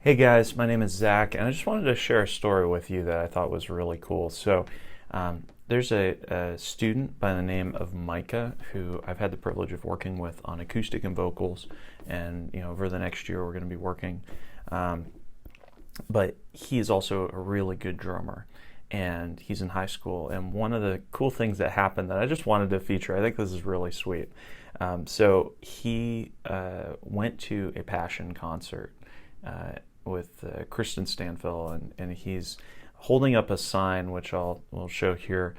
Hey guys, my name is Zach, and I just wanted to share a story with you that I thought was really cool. There's a student by the name of Micah who I've had the privilege of working with on acoustic and vocals, and over the next year we're going to be working. But he is also a really good drummer, and he's in high school. And one of the cool things that happened that I just wanted to feature, I think this is really sweet. So he went to a Passion concert with Kristan Stanfill, and he's holding up a sign, which we'll show here.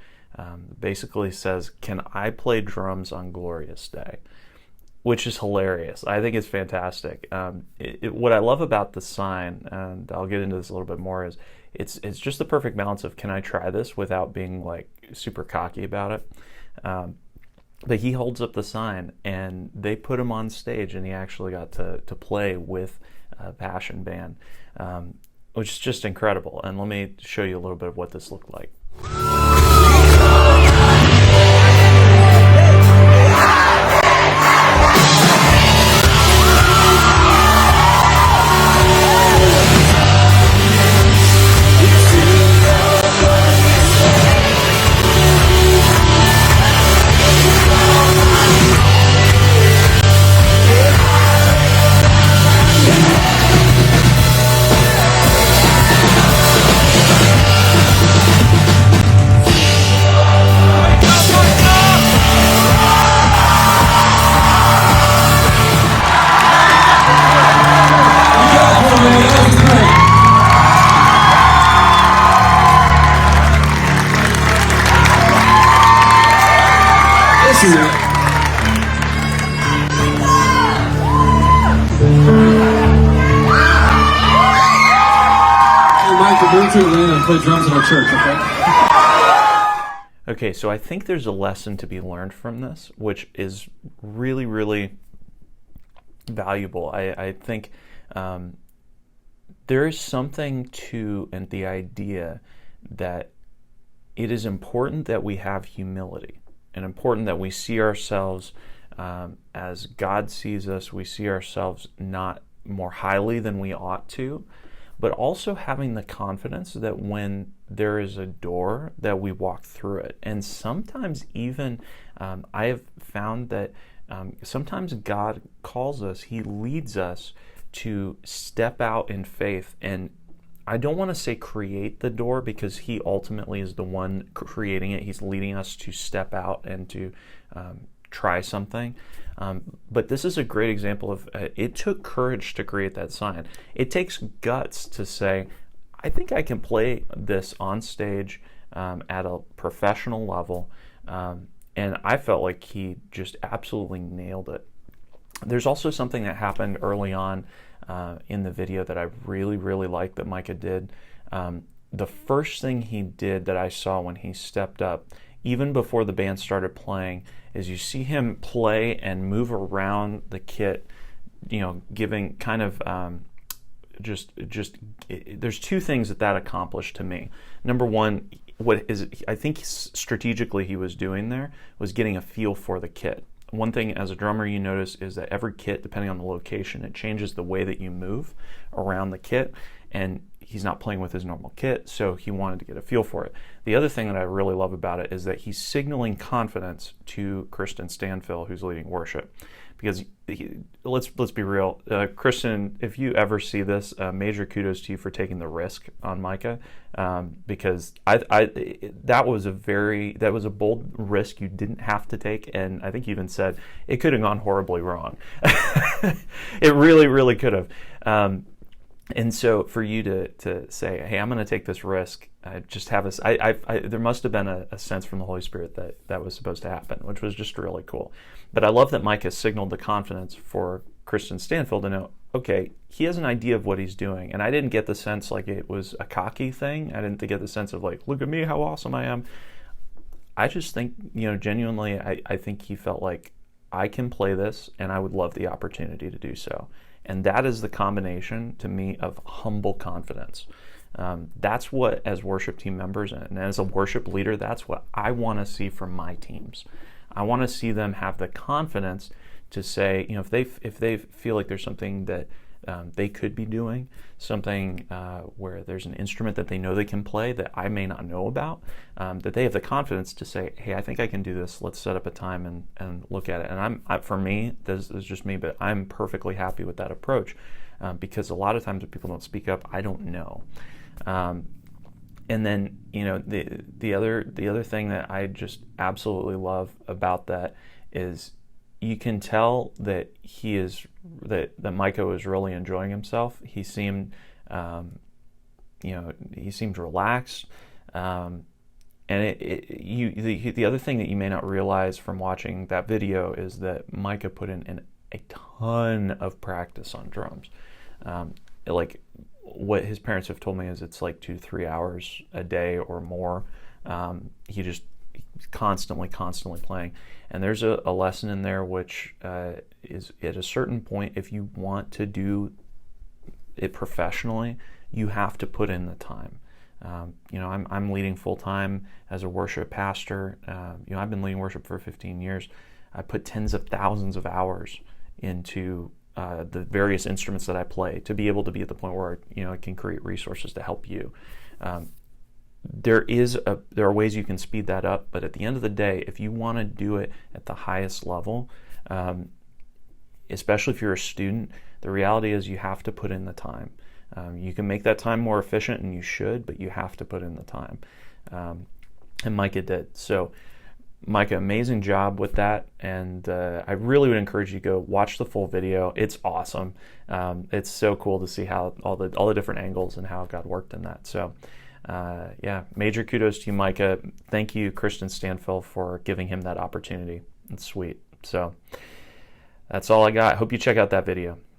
Basically says, "Can I play drums on Glorious Day?" Which is hilarious. I think it's fantastic. What I love about the sign, and I'll get into this a little bit more, is it's just the perfect balance of, can I try this without being like super cocky about it? But he holds up the sign, and they put him on stage, and he actually got to play with Passion band, which is just incredible. And let me show you a little bit of what this looked like. Move to Atlanta and play drums in our church, okay? Okay, so I think there's a lesson to be learned from this, which is really, really valuable. I think there is something to the idea that it is important that we have humility, and important that we see ourselves as God sees us. We see ourselves not more highly than we ought to, but also having the confidence that when there is a door, that we walk through it. And sometimes even I have found that sometimes God calls us, He leads us to step out in faith. And I don't want to say create the door, because He ultimately is the one creating it. He's leading us to step out and to try something. But this is a great example of it took courage to create that sign. It takes guts to say, I think I can play this on stage at a professional level. And I felt like he just absolutely nailed it. There's also something that happened early on in the video that I really, really liked that Micah did. The first thing he did that I saw when he stepped up, even before the band started playing, is you see him play and move around the kit, giving kind of there's two things that accomplished to me. Number one, I think strategically he was doing there was getting a feel for the kit. One thing as a drummer you notice is that every kit, depending on the location, it changes the way that you move around the kit, and he's not playing with his normal kit, so he wanted to get a feel for it. The other thing that I really love about it is that he's signaling confidence to Kristan Stanfill, who's leading worship. Because let's be real, Kristan, if you ever see this, major kudos to you for taking the risk on Micah, because that was a bold risk you didn't have to take, and I think you even said it could have gone horribly wrong. It really, really could have. And so for you to say, hey, I'm going to take this risk, there must have been a sense from the Holy Spirit that was supposed to happen, which was just really cool. But I love that Micah signaled the confidence for Kristan Stanfill to know, okay, he has an idea of what he's doing. And I didn't get the sense like it was a cocky thing. I didn't get the sense of like, look at me, how awesome I am. I just think, genuinely, I think he felt like, I can play this, and I would love the opportunity to do so. And that is the combination, to me, of humble confidence. That's what, as worship team members and as a worship leader, that's what I want to see from my teams. I want to see them have the confidence to say, if they feel like there's something that they could be doing, something where there's an instrument that they know they can play that I may not know about, that they have the confidence to say, hey, I think I can do this. Let's set up a time and look at it. And for me, this is just me, but I'm perfectly happy with that approach, because a lot of times when people don't speak up, I don't know. And then, the other thing that I just absolutely love about that is you can tell that that Micah was really enjoying himself. He seemed, he seemed relaxed. And the other thing that you may not realize from watching that video is that Micah put in a ton of practice on drums. Like what his parents have told me is it's like 2 to 3 hours a day or more. He's constantly playing. And there's a lesson in there which is at a certain point, if you want to do it professionally, you have to put in the time. I'm leading full time as a worship pastor. I've been leading worship for 15 years. I put tens of thousands of hours into the various instruments that I play to be able to be at the point where I can create resources to help you. There are ways you can speed that up, but at the end of the day, if you want to do it at the highest level, especially if you're a student, the reality is you have to put in the time. You can make that time more efficient, and you should, but you have to put in the time. And Micah did. So Micah, amazing job with that, and I really would encourage you to go watch the full video. It's awesome. It's so cool to see how all the different angles and how God worked in that. So major kudos to you, Micah. Thank you, Kristan Stanfill, for giving him that opportunity. It's sweet. So that's all I got. Hope you check out that video.